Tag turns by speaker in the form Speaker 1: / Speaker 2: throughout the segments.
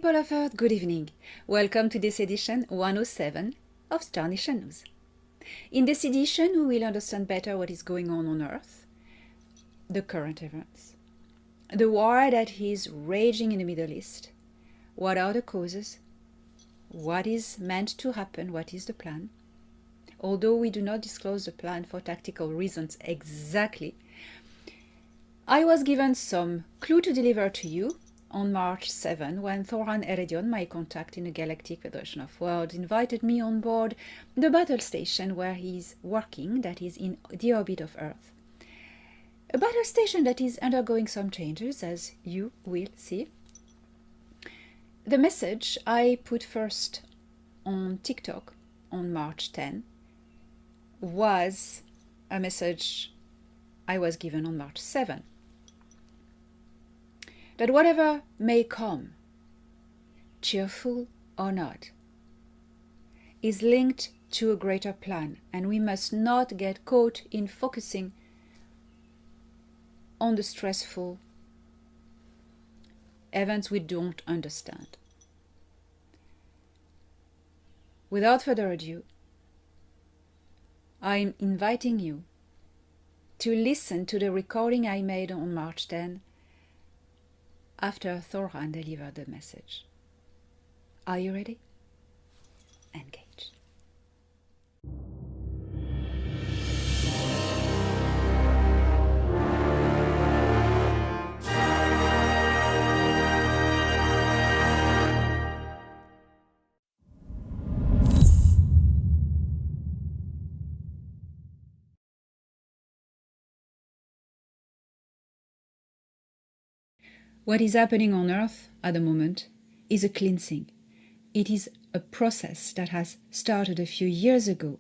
Speaker 1: people of Earth, good evening. Welcome to this edition 107 of Star Nation News. In this edition, we will understand better what is going on Earth, the current events, the war that is raging in the Middle East, what are the causes, what is meant to happen, what is the plan. Although we do not disclose the plan for tactical reasons exactly, I was given some clue to deliver to you on March 7 when Thoran Eredion, my contact in the Galactic Federation of Worlds, invited me on board the battle station where he's working, that is in the orbit of Earth. A battle station that is undergoing some changes, as you will see. The message I put first on TikTok on March 10 was a message I was given on March 7. That whatever may come, cheerful or not, is linked to a greater plan, and we must not get caught in focusing on the stressful events we don't understand. Without further ado, I'm inviting you to listen to the recording I made on March 10 after Thoran delivered the message. Are you ready? Engage. What is happening on Earth at the moment is a cleansing. It is a process that has started a few years ago.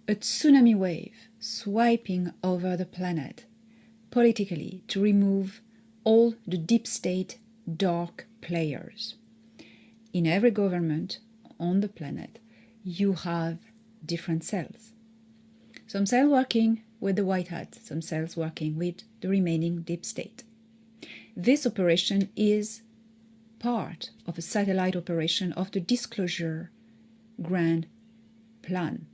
Speaker 1: A tsunami wave swiping over the planet politically to remove all the deep state dark players. In every government on the planet, you have different cells. Some cells working with the white hat, some cells working with the remaining deep state. This operation is part of a satellite operation of the disclosure grand plan.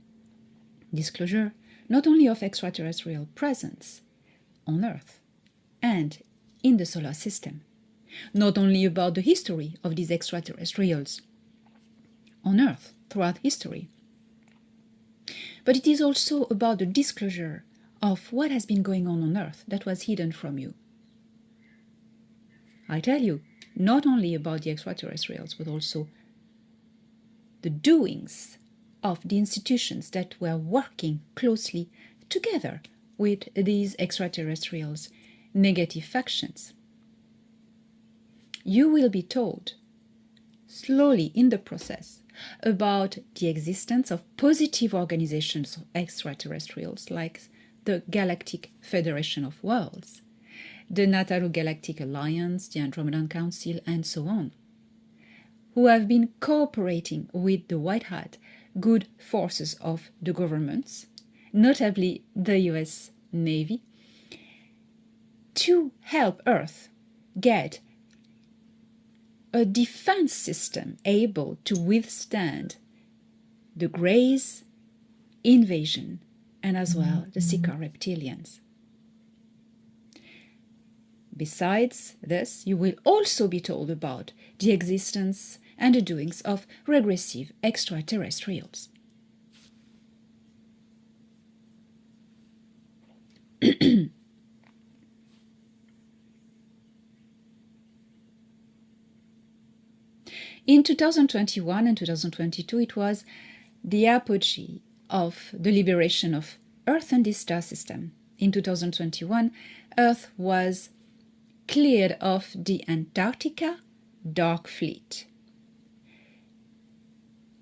Speaker 1: Disclosure not only of extraterrestrial presence on Earth and in the solar system, not only about the history of these extraterrestrials on Earth throughout history, but it is also about the disclosure of what has been going on Earth that was hidden from you. I tell you, not only about the extraterrestrials, but also the doings of the institutions that were working closely together with these extraterrestrials' negative factions. You will be told, slowly in the process, about the existence of positive organizations of extraterrestrials like the Galactic Federation of Worlds, the Nataru Galactic Alliance, the Andromedan Council, and so on, who have been cooperating with the white hat good forces of the governments, notably the US Navy, to help Earth get a defense system able to withstand the Greys' invasion and as well the Seeker reptilians. Besides this, you will also be told about the existence and the doings of regressive extraterrestrials. In 2021 and 2022, it was the apogee of the liberation of Earth and the star system. In 2021, Earth was cleared of the Antarctica Dark Fleet.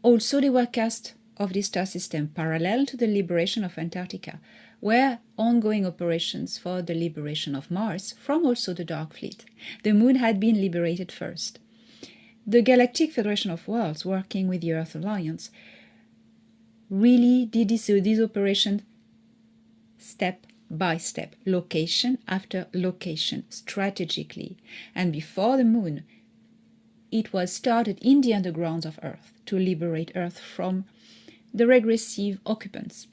Speaker 1: Also, they were cast of the star system parallel to the liberation of Antarctica, were ongoing operations for the liberation of Mars from also the Dark Fleet. The Moon had been liberated first. The Galactic Federation of Worlds, working with the Earth Alliance, really did this operation step by step, location after location, strategically. And before the Moon, it was started in the undergrounds of Earth to liberate Earth from the regressive occupants,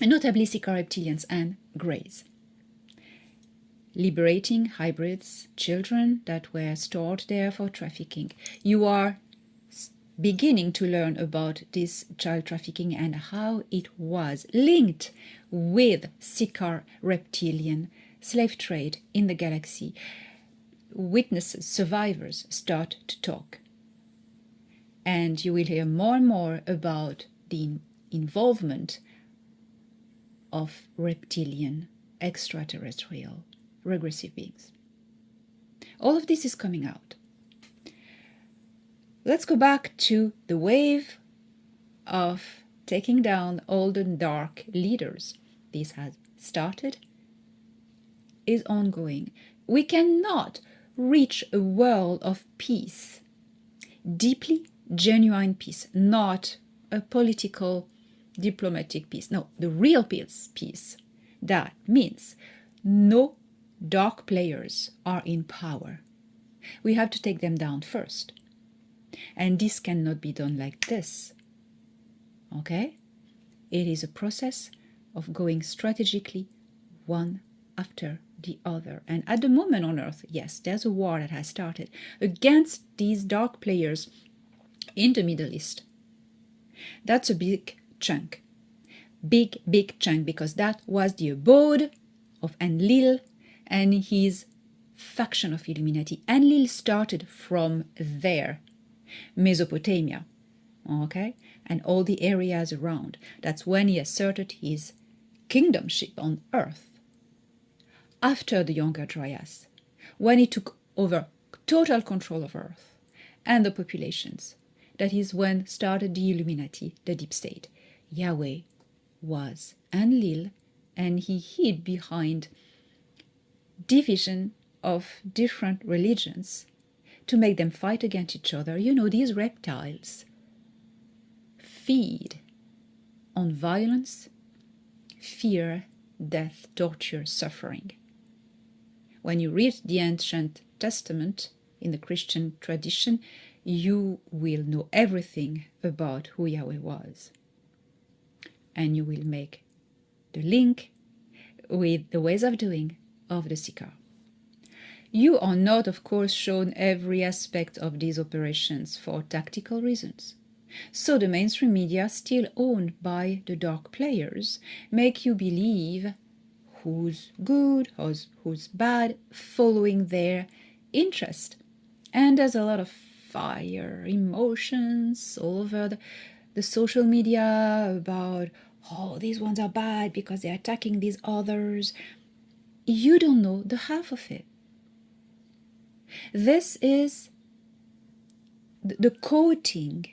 Speaker 1: notably Sika reptilians and greys. Liberating hybrids, children that were stored there for trafficking. You are beginning to learn about this child trafficking and how it was linked with Sika reptilian slave trade in the galaxy. Witnesses, survivors start to talk. And you will hear more and more about the involvement of reptilian, extraterrestrial, regressive beings. All of this is coming out. Let's go back to the wave of taking down all the dark leaders. This has started, is ongoing. We cannot reach a world of peace, deeply genuine peace, not a political, diplomatic peace. No, the real peace. That means no dark players are in power. We have to take them down first. And this cannot be done like this. Okay? It is a process of going strategically one after the other. And at the moment on Earth, yes, there's a war that has started against these dark players in the Middle East. That's a big chunk. Big chunk, because that was the abode of Enlil and his faction of Illuminati. Enlil started from there, Mesopotamia, okay, and all the areas around. That's when he asserted his kingdomship on Earth. After the Younger Dryas, when he took over total control of Earth and the populations, that is when started the Illuminati, the deep state. Yahweh was Enlil, and he hid behind division of different religions to make them fight against each other. You know, these reptiles feed on violence, fear, death, torture, suffering. When you read the Ancient Testament in the Christian tradition, you will know everything about who Yahweh was. And you will make the link with the ways of doing of the Sika. You are not, of course, shown every aspect of these operations for tactical reasons. So the mainstream media, still owned by the dark players, make you believe who's good, who's bad, following their interest. And there's a lot of fire, emotions all over the social media about, oh, these ones are bad because they're attacking these others. You don't know the half of it. This is the coating,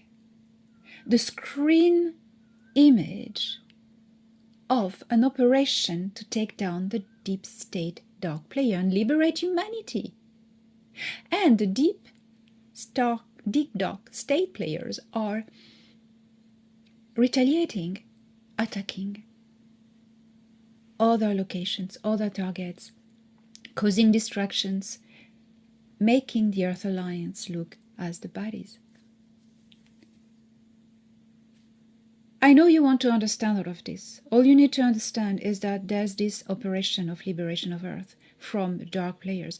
Speaker 1: the screen image of an operation to take down the deep state dark player and liberate humanity. And the deep dark state players are retaliating, attacking other locations, other targets, causing distractions, making the Earth Alliance look as the baddies. I know you want to understand all of this. All you need to understand is that there's this operation of liberation of Earth from dark players.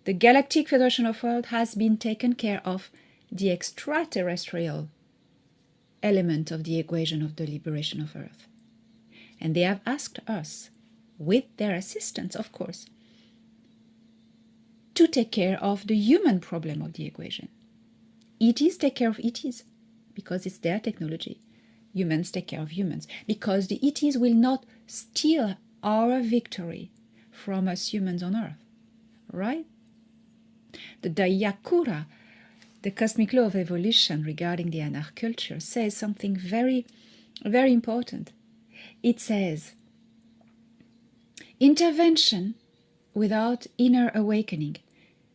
Speaker 1: The Galactic Federation of Worlds has been taken care of the extraterrestrial element of the equation of the liberation of Earth. And they have asked us, with their assistance, of course, to take care of the human problem of the equation. ETs take care of ETs because it's their technology. Humans take care of humans because the ETs will not steal our victory from us humans on Earth, right? The Dayakura, the cosmic law of evolution regarding the Anar culture, says something very, very important. It says, intervention without inner awakening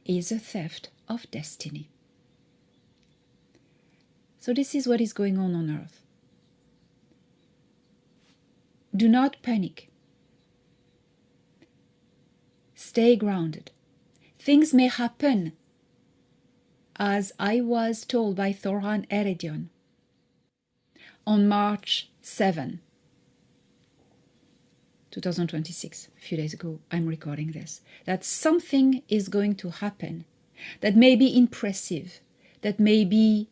Speaker 1: is a theft of destiny. So this is what is going on Earth. Do not panic. Stay grounded. Things may happen as I was told by Thorhan Eredion on March 7, 2026, a few days ago, I'm recording this, that something is going to happen that may be impressive, that may be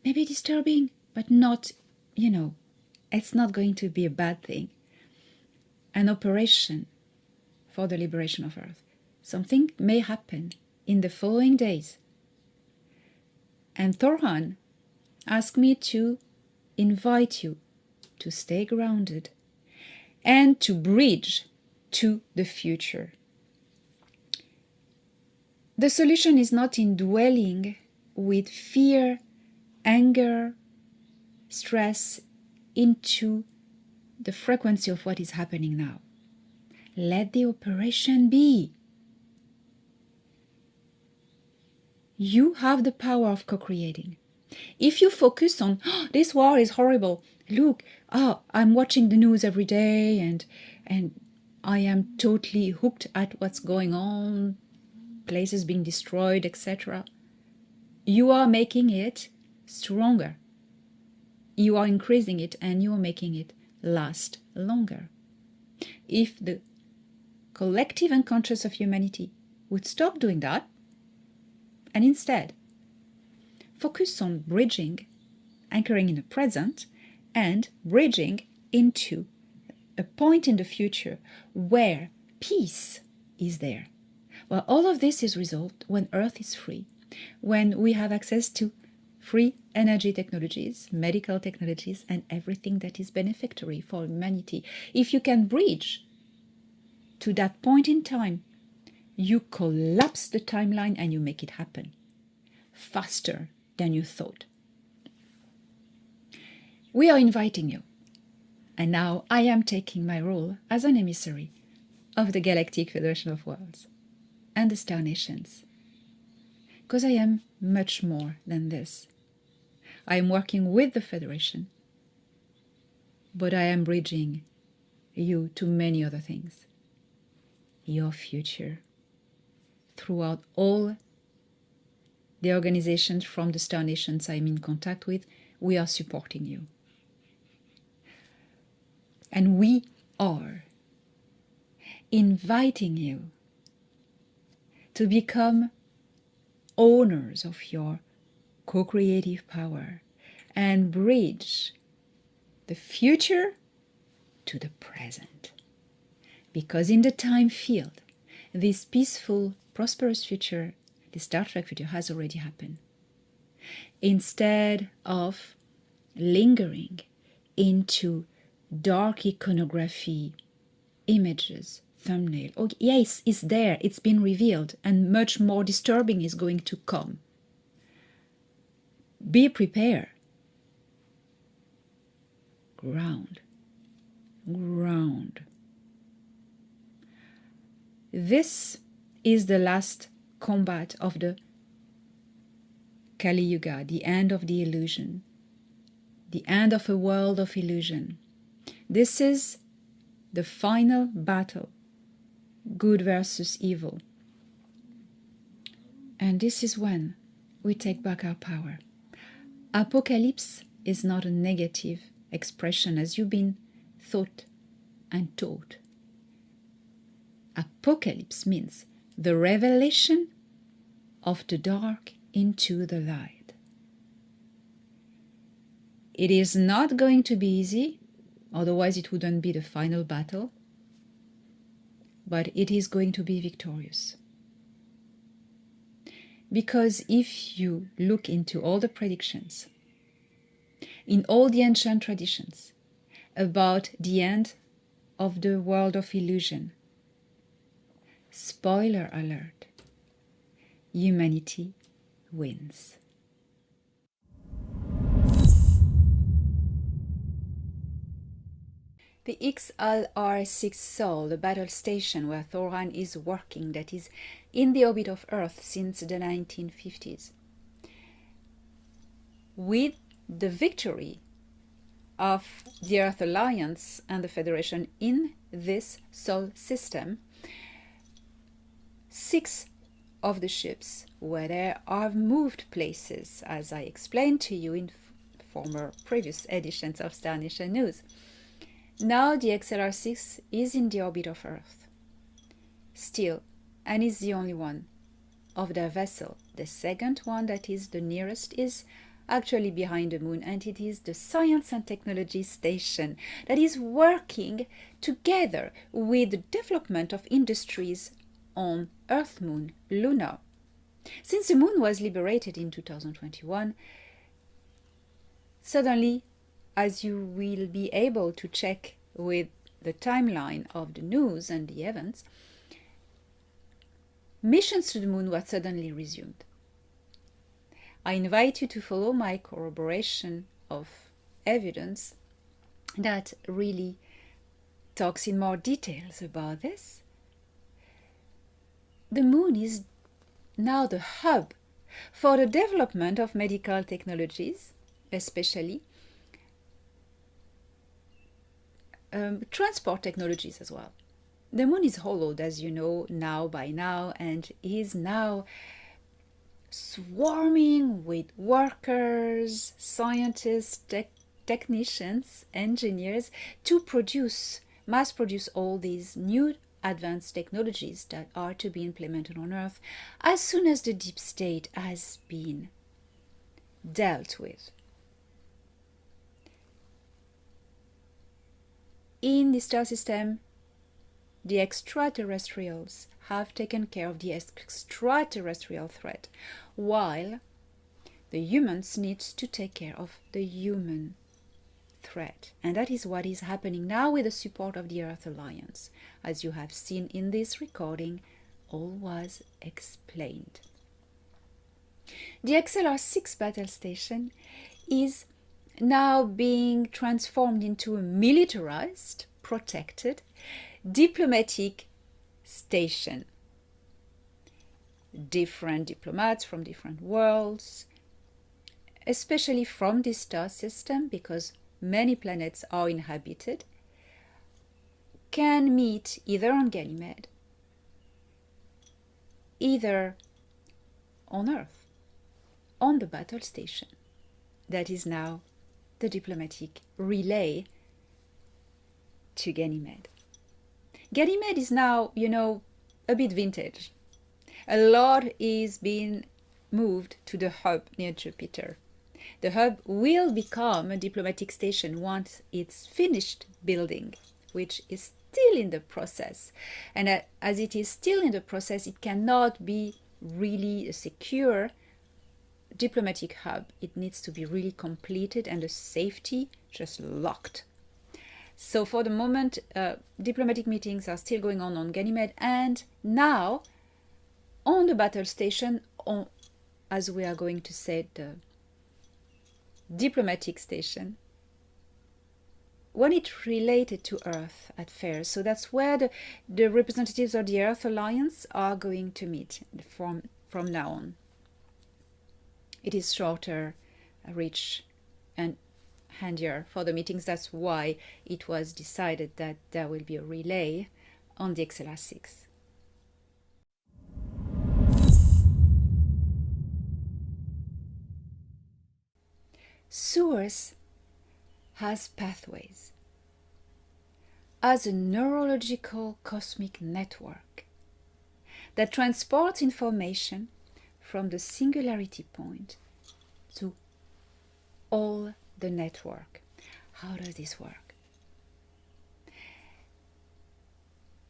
Speaker 1: disturbing, but not, it's not going to be a bad thing. An operation for the liberation of Earth. Something may happen in the following days. And Thorhan asked me to invite you to stay grounded and to bridge to the future. The solution is not in dwelling with fear, anger, stress into the frequency of what is happening now. Let the operation be. You have the power of co-creating. If you focus on, this war is horrible, look, I'm watching the news every day and I am totally hooked at what's going on, places being destroyed, etc. You are making it stronger. You are increasing it and you are making it last longer. If the collective unconscious of humanity would stop doing that and instead focus on bridging, anchoring in the present, and bridging into a point in the future where peace is there. Well, all of this is resolved when Earth is free, when we have access to free energy technologies, medical technologies, and everything that is beneficiary for humanity. If you can bridge to that point in time, you collapse the timeline and you make it happen faster than you thought. We are inviting you. And now I am taking my role as an emissary of the Galactic Federation of Worlds and the Star Nations. Because I am much more than this. I am working with the Federation, but I am bridging you to many other things. Your future. Throughout all the organizations from the Star Nations I'm in contact with, we are supporting you. And we are inviting you to become owners of your co-creative power and bridge the future to the present. Because in the time field, this peaceful, prosperous future, the Star Trek future, has already happened. Instead of lingering into dark iconography, images, thumbnail. Oh, yes, it's there, it's been revealed, and much more disturbing is going to come. Be prepared. Ground. Ground. This is the last combat of the Kali Yuga, the end of the illusion, the end of a world of illusion. This is the final battle, good versus evil. And this is when we take back our power. Apocalypse is not a negative expression as you've been thought and taught. Apocalypse means the revelation of the dark into the light. It is not going to be easy, otherwise it wouldn't be the final battle, but it is going to be victorious. Because if you look into all the predictions, in all the ancient traditions, about the end of the world of illusion, spoiler alert, humanity wins. The XLR6 Sol, the battle station where Thorhan is working, that is in the orbit of Earth since the 1950s. With the victory of the Earth Alliance and the Federation in this Sol system, 6 of the ships where they are moved places, as I explained to you in former previous editions of Star Nation News. Now the XLR6 is in the orbit of Earth, still, and is the only one of their vessel. The second one, that is the nearest, is actually behind the moon, and it is the Science and Technology Station that is working together with the development of industries on Earth, Moon, Luna. Since the moon was liberated in 2021, suddenly, as you will be able to check with the timeline of the news and the events, missions to the moon were suddenly resumed. I invite you to follow my corroboration of evidence that really talks in more details about this. The moon is now the hub for the development of medical technologies, especially transport technologies as well. The moon is hollowed, as you know, by now, and is now swarming with workers, scientists, technicians, engineers to mass produce all these new advanced technologies that are to be implemented on Earth as soon as the deep state has been dealt with. In the star system, the extraterrestrials have taken care of the extraterrestrial threat, while the humans need to take care of the human threat. And that is what is happening now with the support of the Earth Alliance. As you have seen in this recording, all was explained. The XLR6 battle station is now being transformed into a militarized, protected, diplomatic station. Different diplomats from different worlds, especially from this star system, because many planets are inhabited, can meet either on Ganymede, either on Earth, on the battle station. That is now the diplomatic relay to Ganymede. Ganymede is now, a bit vintage. A lot is being moved to the hub near Jupiter. The hub will become a diplomatic station once it's finished building, which is still in the process. And as it is still in the process, it cannot be really a secure diplomatic hub. It needs to be really completed and the safety just locked. So for the moment, diplomatic meetings are still going on Ganymede, and now on the battle station, as we are going to say, the diplomatic station, when it related to Earth at fairs. So that's where the representatives of the Earth Alliance are going to meet from now on. It is shorter reach and handier for the meetings. That's why it was decided that there will be a relay on the XLR6. Source has pathways as a neurological cosmic network that transports information from the singularity point to all the network. How does this work?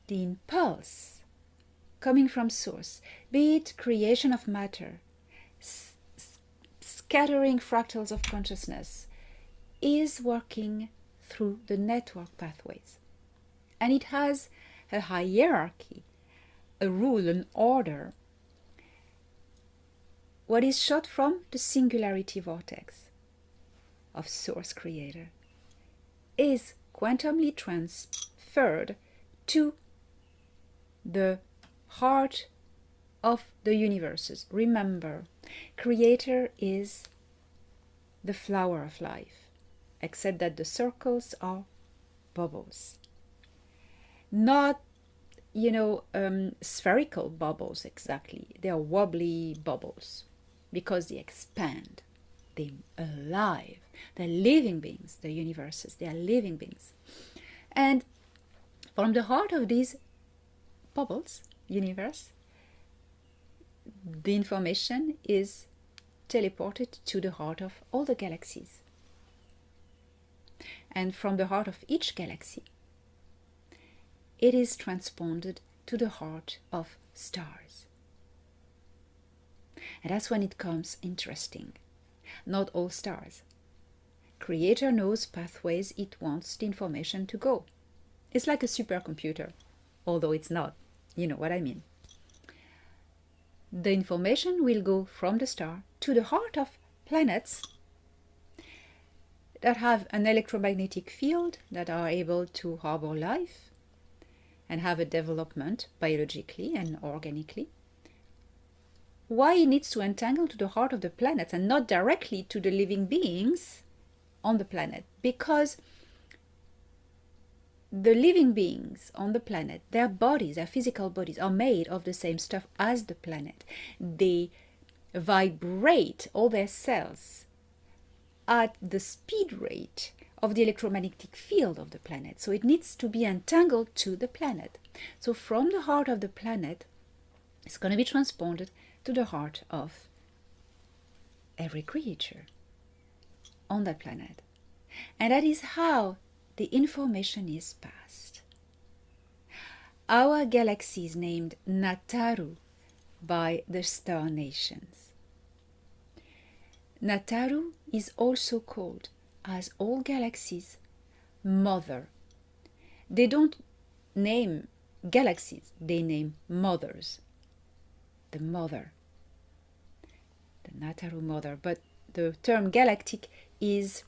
Speaker 1: The impulse coming from source, be it creation of matter, scattering fractals of consciousness, is working through the network pathways. And it has a hierarchy, a rule, an order. What is shot from the singularity vortex of source creator is quantumly transferred to the heart of the universes. Remember, creator is the flower of life, except that the circles are bubbles. Not spherical bubbles exactly. They are wobbly bubbles because they expand. They're alive. They're living beings, the universes. They are living beings. And from the heart of these bubbles, universe, the information is teleported to the heart of all the galaxies. And from the heart of each galaxy, it is transponded to the heart of stars. And that's when it comes interesting. Not all stars. Creator knows pathways it wants the information to go. It's like a supercomputer, although it's not. You know what I mean. The information will go from the star to the heart of planets that have an electromagnetic field, that are able to harbor life and have a development biologically and organically. Why it needs to entangle to the heart of the planets and not directly to the living beings on the planet? Because the living beings on the planet, their bodies, their physical bodies, are made of the same stuff as the planet. They vibrate all their cells at the speed rate of the electromagnetic field of the planet. So it needs to be entangled to the planet. So from the heart of the planet, it's going to be transponded to the heart of every creature on that planet. And that is how the information is passed. Our galaxy is named Nataru by the star nations. Nataru is also called, as all galaxies, Mother. They don't name galaxies, they name mothers. The Mother. The Nataru Mother. But the term galactic is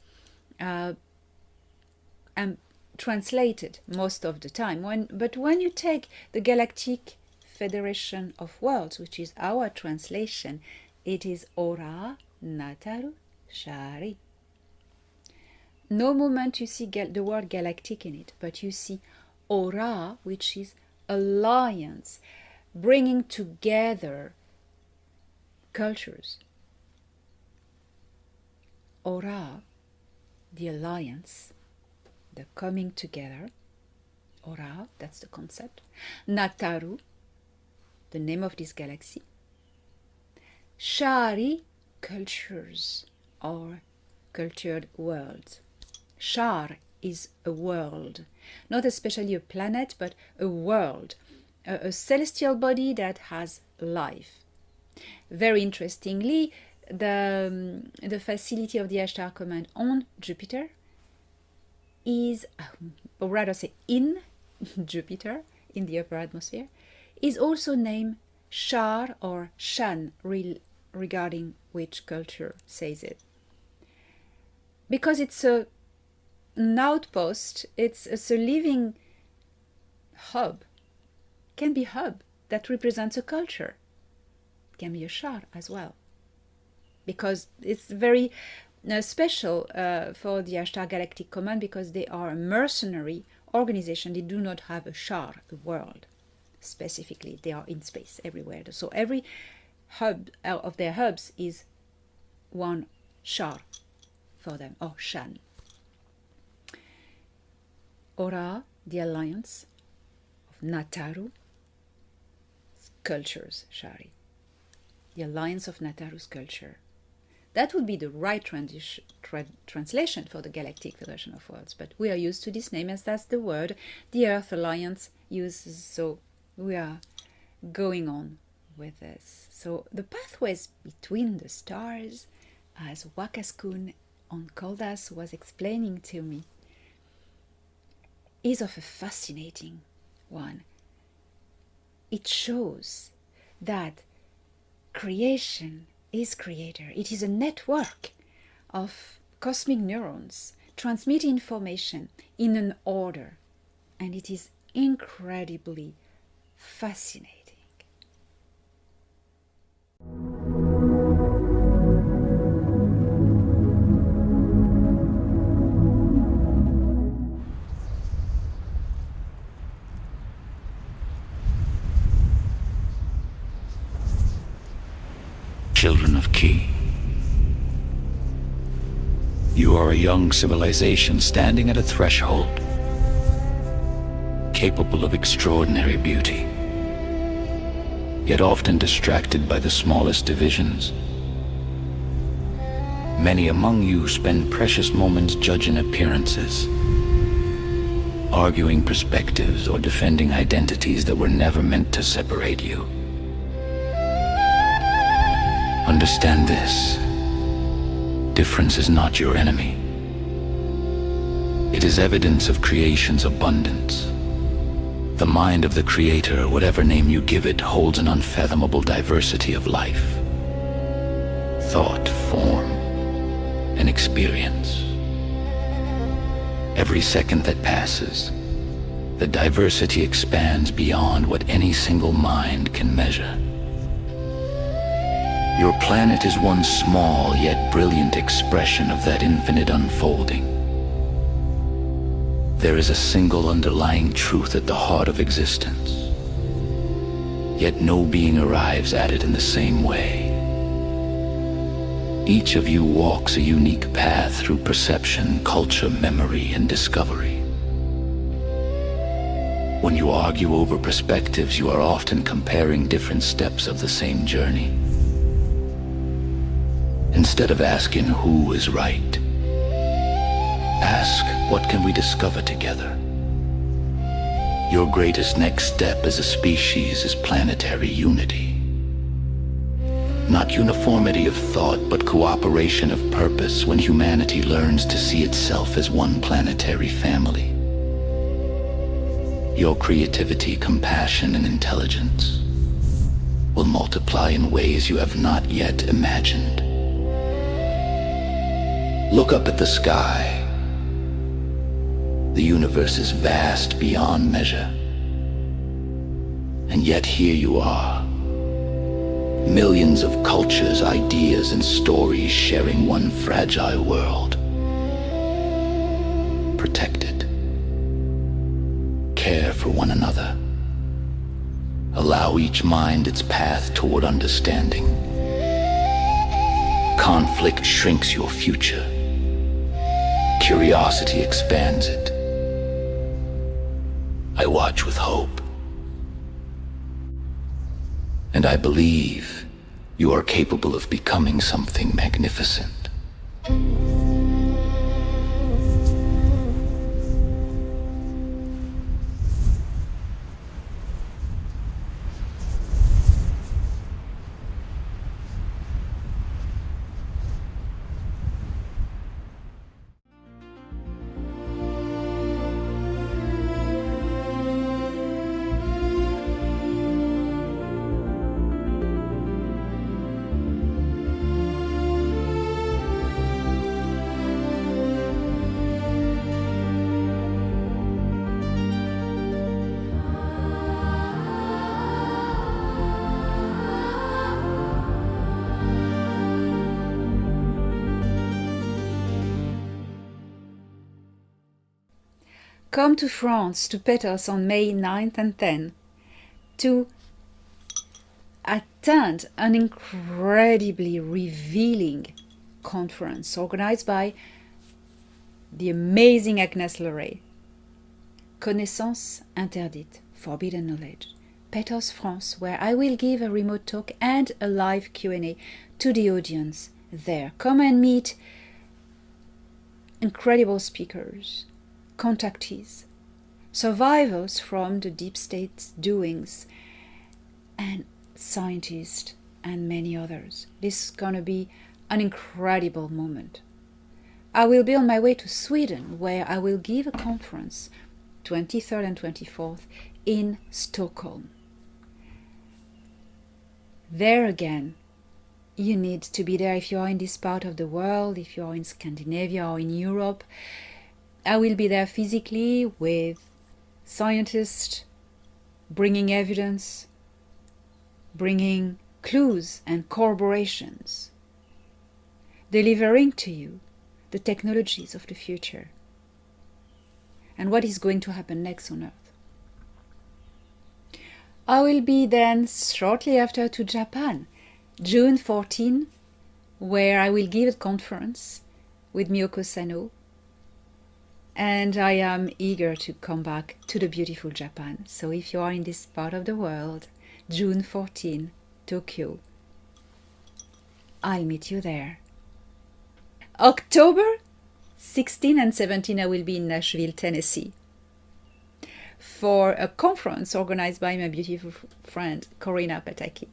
Speaker 1: translated most of the time. But when you take the Galactic Federation of Worlds, which is our translation, it is Ora Nataru Shari. No moment you see the word galactic in it, but you see Ora, which is alliance, bringing together cultures. Ora, the alliance, the coming together. Ora, that's the concept. Nataru, the name of this galaxy. Shari, cultures or cultured worlds. Shar is a world, not especially a planet, but a world, a celestial body that has life. Very interestingly, the facility of the Ashtar Command on Jupiter is, or rather say in Jupiter, in the upper atmosphere, is also named Shar or Shan, regarding which culture says it. Because it's an outpost, it's a living hub. It can be a hub that represents a culture. It can be a Shar as well. Because it's very special for the Ashtar Galactic Command, because they are a mercenary organization. They do not have a Shar, the world, specifically. They are in space everywhere. So every hub of their hubs is one Shar for them, or Shan. Ora, the alliance of Nataru, cultures, Shari. The alliance of Nataru's culture. That would be the right translation for the Galactic Federation of Worlds, but we are used to this name as that's the word the Earth Alliance uses, so we are going on with this. So the pathways between the stars, as Wakaskun on Koldas was explaining to me, is of a fascinating one. It shows that creation is creator. It is a network of cosmic neurons transmitting information in an order, and it is incredibly fascinating.
Speaker 2: children of Ki. You are a young civilization standing at a threshold, capable of extraordinary beauty, yet often distracted by the smallest divisions. Many among you spend precious moments judging appearances, arguing perspectives, or defending identities that were never meant to separate you. Understand this: difference is not your enemy. It is evidence of creation's abundance. The mind of the Creator, whatever name you give it, holds an unfathomable diversity of life, thought, form, and experience. Every second that passes, the diversity expands beyond what any single mind can measure. Your planet is one small yet brilliant expression of that infinite unfolding. There is a single underlying truth at the heart of existence, yet no being arrives at it in the same way. Each of you walks a unique path through perception, culture, memory, and discovery. When you argue over perspectives, you are often comparing different steps of the same journey. Instead of asking who is right, ask what can we discover together. Your greatest next step as a species is planetary unity. Not uniformity of thought, but cooperation of purpose when humanity learns to see itself as one planetary family. Your creativity, compassion, and intelligence will multiply in ways you have not yet imagined. Look up at the sky. The universe is vast beyond measure. And yet here you are. Millions of cultures, ideas, and stories sharing one fragile world. Protect it. Care for one another. Allow each mind its path toward understanding. Conflict shrinks your future. Curiosity expands it. I watch with hope. And I believe you are capable of becoming something magnificent.
Speaker 1: Come to France to Petos on May 9th and 10th to attend an incredibly revealing conference organized by the amazing Agnès Leray. Connaissance interdite, forbidden knowledge. Petos, France, where I will give a remote talk and a live Q&A to the audience there. Come and meet incredible speakers, contactees, survivors from the deep state's doings, and scientists and many others. This is gonna be an incredible moment. I will be on my way to Sweden, where I will give a conference 23rd and 24th in Stockholm. There again, you need to be there if you are in this part of the world, if you are in Scandinavia or in Europe. I will be there physically with scientists, bringing evidence, bringing clues and corroborations, delivering to you the technologies of the future and what is going to happen next on Earth. I will be then shortly after to Japan June 14, where I will give a conference with Miyoko Sano. And I am eager to come back to the beautiful Japan. So if you are in this part of the world, June 14, Tokyo, I'll meet you there. October 16 and 17, I will be in Nashville, Tennessee, for a conference organized by my beautiful friend Corina Pataki,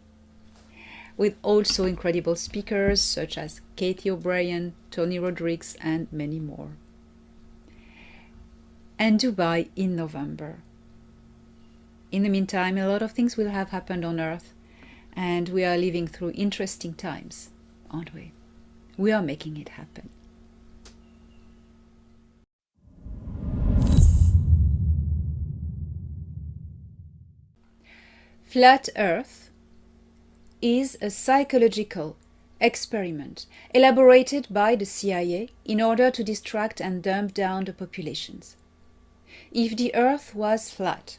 Speaker 1: with also incredible speakers such as Katie O'Brien, Tony Rodriguez, and many more. And Dubai in November. In the meantime, a lot of things will have happened on Earth, and we are living through interesting times, aren't we? We are making it happen. Flat Earth is a psychological experiment elaborated by the CIA in order to distract and dumb down the populations. If the Earth was flat,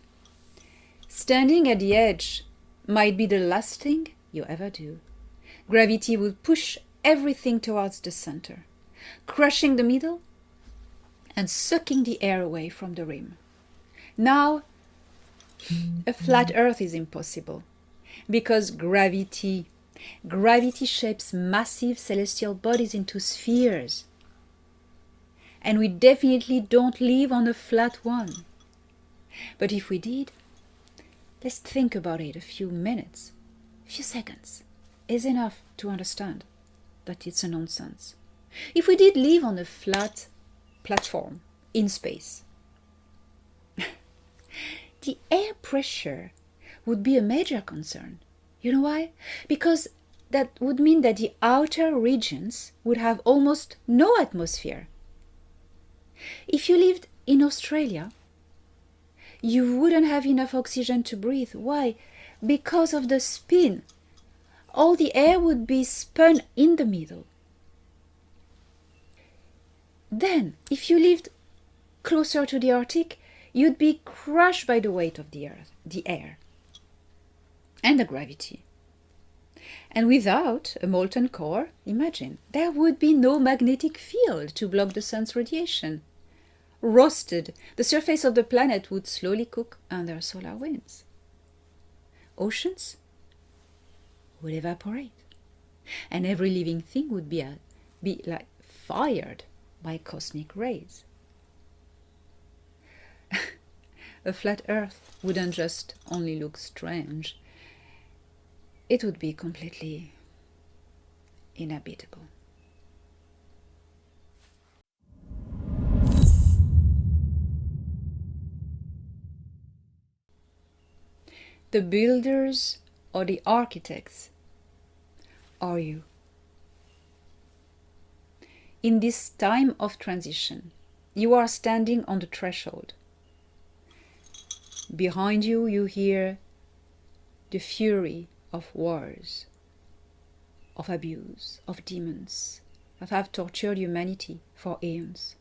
Speaker 1: standing at the edge might be the last thing you ever do. Gravity would push everything towards the center, crushing the middle and sucking the air away from the rim. Now, a flat Earth is impossible because gravity shapes massive celestial bodies into spheres. And we definitely don't live on a flat one. But if we did, let's think about it. A few minutes, a few seconds is enough to understand that it's a nonsense. If we did live on a flat platform in space, the air pressure would be a major concern. You know why? Because that would mean that the outer regions would have almost no atmosphere. If you lived in Australia, you wouldn't have enough oxygen to breathe. Why? Because of the spin. All the air would be spun in the middle. Then, if you lived closer to the Arctic, you'd be crushed by the weight of the earth, the air, and the gravity. And without a molten core, imagine, there would be no magnetic field to block the sun's radiation. Roasted, the surface of the planet would slowly cook under solar winds. Oceans would evaporate, and every living thing would be like fired by cosmic rays. A flat Earth wouldn't just only look strange, it would be completely inhabitable. The builders or the architects are you. In this time of transition, you are standing on the threshold. Behind you, you hear the fury of wars, of abuse, of demons that have tortured humanity for aeons.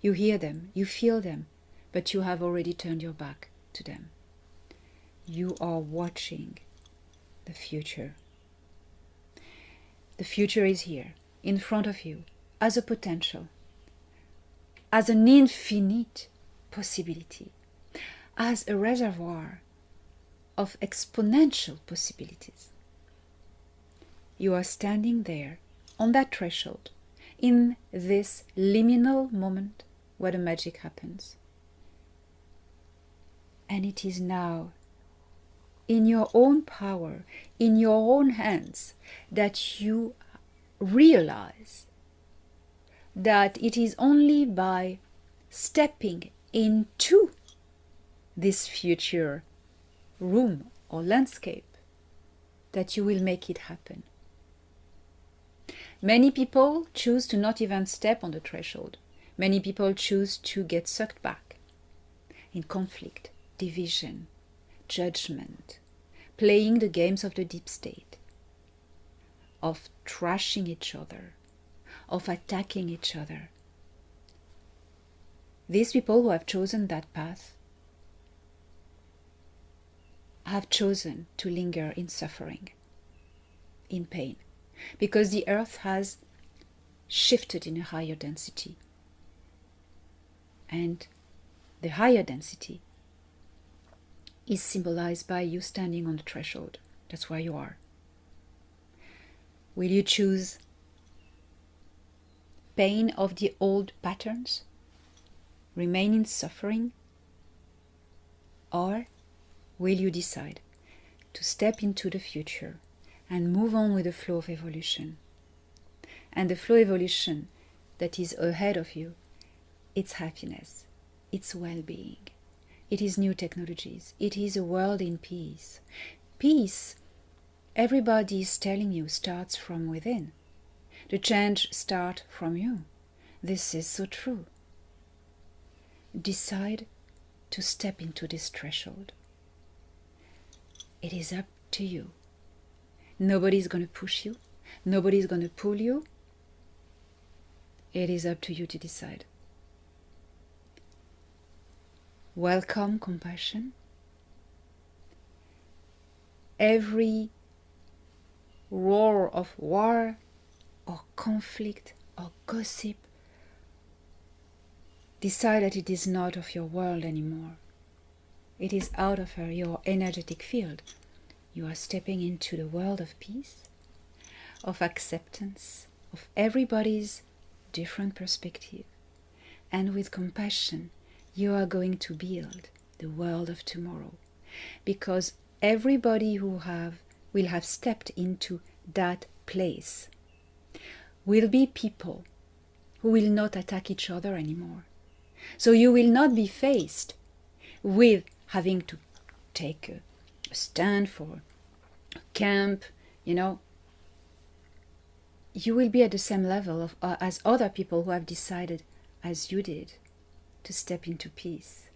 Speaker 1: You hear them, you feel them, but you have already turned your back to them. You are watching the future. The future is here, in front of you, as a potential, as an infinite possibility, as a reservoir of exponential possibilities. You are standing there on that threshold, in this liminal moment where the magic happens. And it is now, in your own power, in your own hands, that you realize that it is only by stepping into this future room or landscape that you will make it happen. Many people choose to not even step on the threshold. Many people choose to get sucked back in conflict, division, judgment, playing the games of the deep state, of trashing each other, of attacking each other. These people who have chosen that path have chosen to linger in suffering. in pain, because the earth has shifted in a higher density. And the higher density is symbolized by you standing on the threshold. That's where you are. Will you choose pain of the old patterns, remain in suffering, or will you decide to step into the future and move on with the flow of evolution? And the flow evolution that is ahead of you, it's happiness, it's well-being, it is new technologies, it is a world in peace. Peace, everybody is telling you, starts from within. The change starts from you. This is so true. Decide to step into this threshold. It is up to you. Nobody's going to push you. Nobody's going to pull you. It is up to you to decide. Welcome compassion. Every roar of war or conflict or gossip, decide that it is not of your world anymore. It is out of your energetic field. You are stepping into the world of peace, of acceptance, of everybody's different perspective. And with compassion, you are going to build the world of tomorrow. Because everybody who will have stepped into that place will be people who will not attack each other anymore. So you will not be faced with having to take a stand for a camp, You will be at the same level as other people who have decided, as you did, to step into peace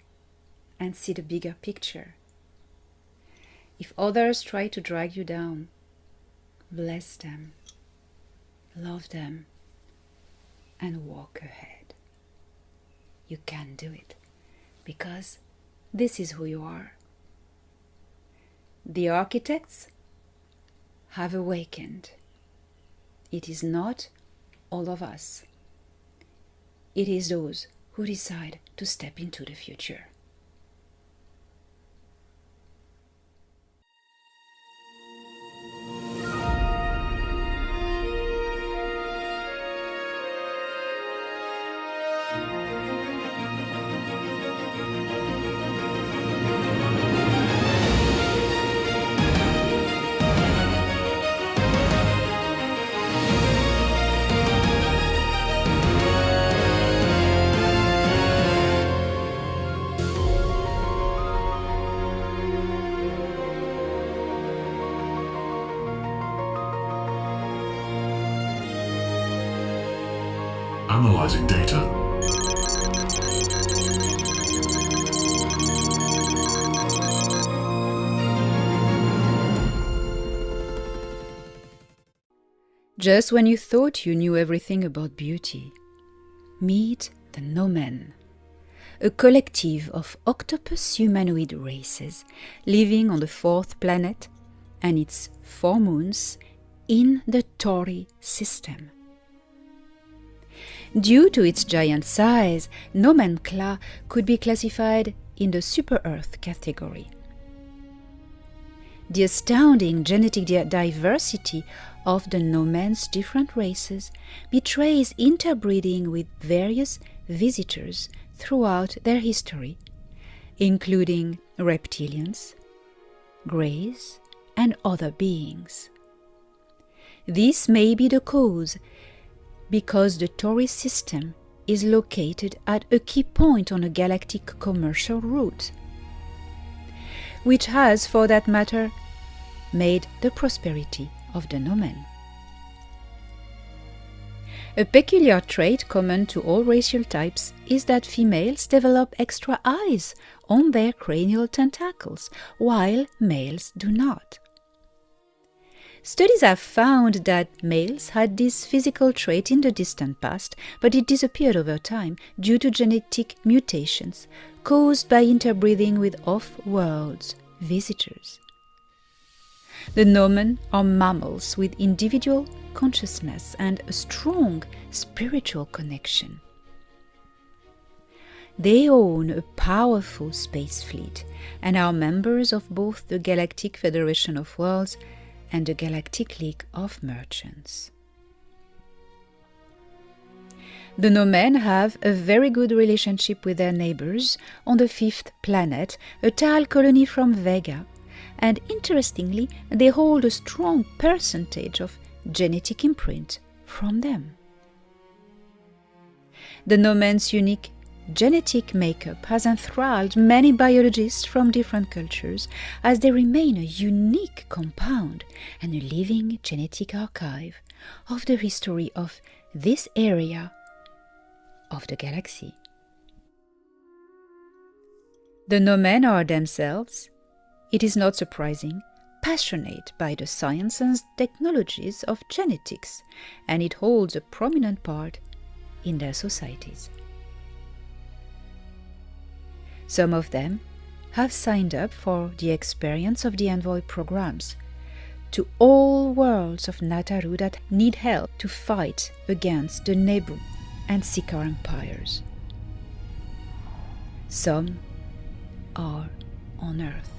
Speaker 1: and see the bigger picture. If others try to drag you down, bless them, love them, and walk ahead. You can do it, because this is who you are. The architects have awakened. It is not all of us. It is those who decide to step into the future.
Speaker 3: Analyzing data.
Speaker 1: Just when you thought you knew everything about beauty, meet the Nomen, a collective of octopus humanoid races living on the fourth planet and its 4 moons in the Tauri system. Due to its giant size, Nomencla could be classified in the super-Earth category. The astounding genetic diversity of the Nomen's different races betrays interbreeding with various visitors throughout their history, including reptilians, greys, and other beings. This may be the cause because the Tauri system is located at a key point on a galactic commercial route, which has, for that matter, made the prosperity of the Nomen. A peculiar trait common to all racial types is that females develop extra eyes on their cranial tentacles, while males do not. Studies have found that males had this physical trait in the distant past, but it disappeared over time due to genetic mutations caused by interbreeding with off-world visitors. The Nomen are mammals with individual consciousness and a strong spiritual connection. They own a powerful space fleet and are members of both the Galactic Federation of Worlds and the Galactic League of Merchants. The Nomen have a very good relationship with their neighbors on the fifth planet, a tile colony from Vega, and interestingly, they hold a strong percentage of genetic imprint from them. The Nomen's unique genetic makeup has enthralled many biologists from different cultures, as they remain a unique compound and a living genetic archive of the history of this area of the galaxy. The Nomen are themselves, it is not surprising, passionate by the science and technologies of genetics, and it holds a prominent part in their societies. Some of them have signed up for the experience of the Envoy programs to all worlds of Nataru that need help to fight against the Nebu and Sikaar empires. Some are on Earth.